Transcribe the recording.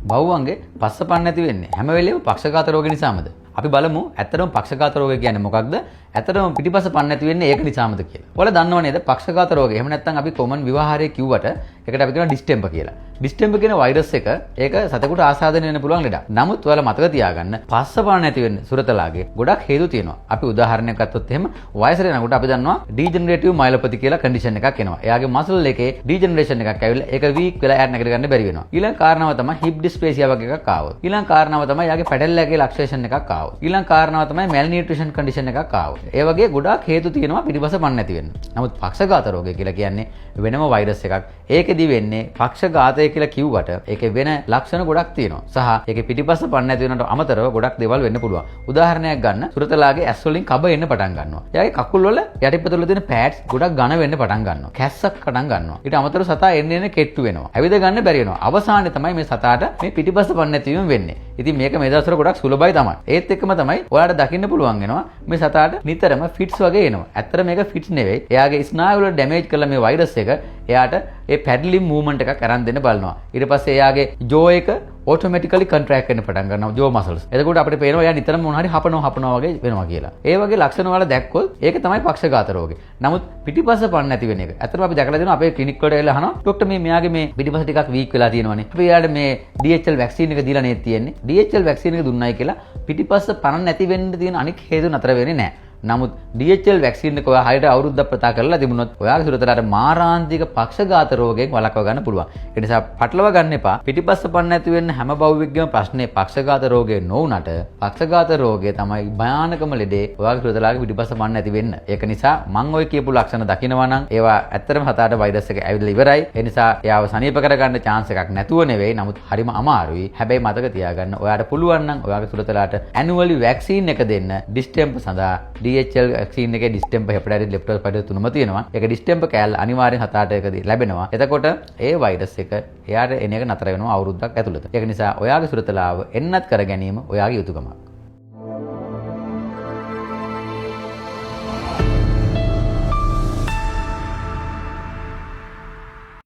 බහුවන්ගේ පස්සපන්න නැති වෙන්නේ හැම වෙලේම පක්ෂඝාත රෝග නිසාමද? අපි බලමු ඇත්තටම පක්ෂඝාත රෝගය කියන්නේ මොකක්ද? ඇත්තටම පිටිපස්ස පන්න නැති වෙන්නේ ඒක නිසාමද කියලා. ඔයාලා දන්නව නේද? පක්ෂඝාත රෝගය. එහෙම නැත්නම් අපි කොමන් විවාහාරයේ කිව්වට ඒකට අපි කියනවා ඩිස්ටෙම්පර් කියලා. ඩිස්ටෙම්පර් කියන වෛරස් එක ඒක සතෙකුට ආසාදනය වෙන්න පුළුවන් ලෙඩක්. නමුත් ඔයාලා මතක තියාගන්න පස්ස පන්න නැති වෙන්න සුරතලාගේ ගොඩක් හේතු තියෙනවා. අපි උදාහරණයක් ගත්තොත් එහෙම වයසට යනකොට අපි දන්නවා ඩීජනරේටිව් මයලොපති කියලා කන්ඩිෂන් එකක් එනවා. එයාගේ මසල් එකේ ඩීජනරේෂන් එකක් ඇවිල්ලා ඒක වීක් වෙලා එයාට නැගිට ගන්න බැරි වෙනවා. ඊළඟ කාරණාව තමයි හිප් ඩිස්ප්ලේසියා වගේ එකක් ආවොත්. ඊළඟ කාරණාව තමයි එයාගේ පැඩල් එකේ ලක්ෂේෂන් එකක් ආවොත්. ඊළඟ කාරණාව තමයි මැල්නියුට්‍රිෂන් කන්ඩිෂන් එකක් ආවොත්. ඒ වගේ ගොඩාක් හේතු තියෙනවා පිටිපස්ස පන්න නැති වෙන්න. නමුත් පක්ෂඝාත රෝගය කියලා කියන්නේ වෙනම වෛරස් එකක්. ඒකෙදි වෙන්නේ පක්ෂඝාතය කියලා කිව්වට ඒකේ වෙන ලක්ෂණ ගොඩක් තියෙනවා. සහ ඒකේ පිටිපස්ස පන්න නැති වෙනට අමතරව ගොඩක් දේවල් වෙන්න පුළුවන්. උදාහරණයක් ගන්න සුරතලාගේ ඇස් වලින් කබ එන්න පටන් ගන්නවා. එයාගේ කකුල් වල යටිපතුල තියෙන පෑඩ්ස් ගොඩක් ඝන වෙන්න පටන් ගන්නවා. කැස්සක් පටන් ගන්නවා. ඊට අමතරව සතා එන්න කෙට්ටු වෙනවා. ඇවිද ගන්න බැරි වෙනවා. අවසානයේ තමයි මේ සතාට මේ පිටිපස්ස පන්න නැති වීම වෙන්නේ. ඉතින් මේක මේ දවස්වල ගොඩක් සුලභයි තමයි. ඒත් එක්කම තමයි ඔයාලට දකින්න පුළුවන් වෙනවා මේ සතාට නිතරම ෆිට්ස් වගේ එනවා. ඇත්තට මේක ෆිට්ස් නෙවෙයි. එයාගේ ස්නායු වල ඩැමේජ් කළා මේ වෛරස් එක එයාට ඒ පැඩලින් මූවමන්ට් එකක් අරන් දෙන්න බලනවා. ඊට පස්සේ එයාගේ ජෝ එක ඔටෝමැටිකලි කන්ට්‍රැක්ට් වෙන්න පටන් ගන්නවා ජෝ මසල්ස්. එතකොට අපිට පේනවා එයා නිතරම මොන හරි හපනවා වගේ වෙනවා කියලා. ඒ වගේ ලක්ෂණ වල දැක්කොත් ඒක තමයි පක්ෂඝාත රෝගේ. නමුත් පිටිපස්ස පන්න නැති වෙන එක. ඇත්තටම අපි දැකලා දෙනවා අපේ ක්ලිනික් වලට එලා අහනවා ડોක්ටර් මෙයාගේ මේ පිටිපස්ස ටිකක් වීක් වෙලා තියෙනවානේ. අපි එයාට මේ DHL වැක්සින් එක දීලා නේද තියෙන්නේ. DHL වැක්සින් එක දුන්නයි කියලා පිටිපස්ස පන්න නැති වෙන්න තියෙන අනික් හේතු නතර වෙන්නේ නැහැ. නමුත් DHL වැක්සින් එක ඔයා හරියට අවුරුද්දක් ප්‍රතා කරලා තිබුණොත් ඔයාගේ සුරතලාට මාරාන්තික පක්ෂඝාත රෝගයෙන් වළක්ව ගන්න පුළුවන්. ඒ නිසා පටලවා ගන්න එපා. පිටිපස්ස පන්න නැති වෙන්න හැම බෞද්ධයෙක්ගේම ප්‍රශ්නේ පක්ෂඝාත රෝගය නොවුනට පක්ෂඝාත රෝගය තමයි භයානකම ලෙඩේ. ඔයාගේ සුරතලාගේ පිටිපස්ස පන්න නැති වෙන්න. ඒක නිසා මම ඔය කියපු ලක්ෂණ දකිනවා නම් ඒවා ඇත්තටම හතාට වෛරස් එක ඇවිල්ලා ඉවරයි. ඒ නිසා එයාව සනීප කරගන්න chance එකක් නැතුව නෙවෙයි. නමුත් හරිම අමාරුයි. හැබැයි මතක තියාගන්න ඔයාට පුළුවන් නම් ඔයාගේ සුරතලාට annually vaccine එක දෙන්න ඩිස්ටෙම්පර් සඳහා DHL වැක්සින් එකේ ඩිස්ටෙම්පර් හෙපටයිටිස් ලෙප්ටෝස්පයිරස් තුනම තියෙනවා. ඒක ඩිස්ටෙම්පර් කෑල්ල අනිවාර්යෙන් 7-8කදී ලැබෙනවා. එතකොට ඒ වෛරස් එක එයාට එන එක නතර වෙනවා අවුරුද්දක් ඇතුළත. ඒක නිසා ඔයාගේ සුරතලාව එන්නත් කර ගැනීම ඔයාගේ යුතුයකමක්.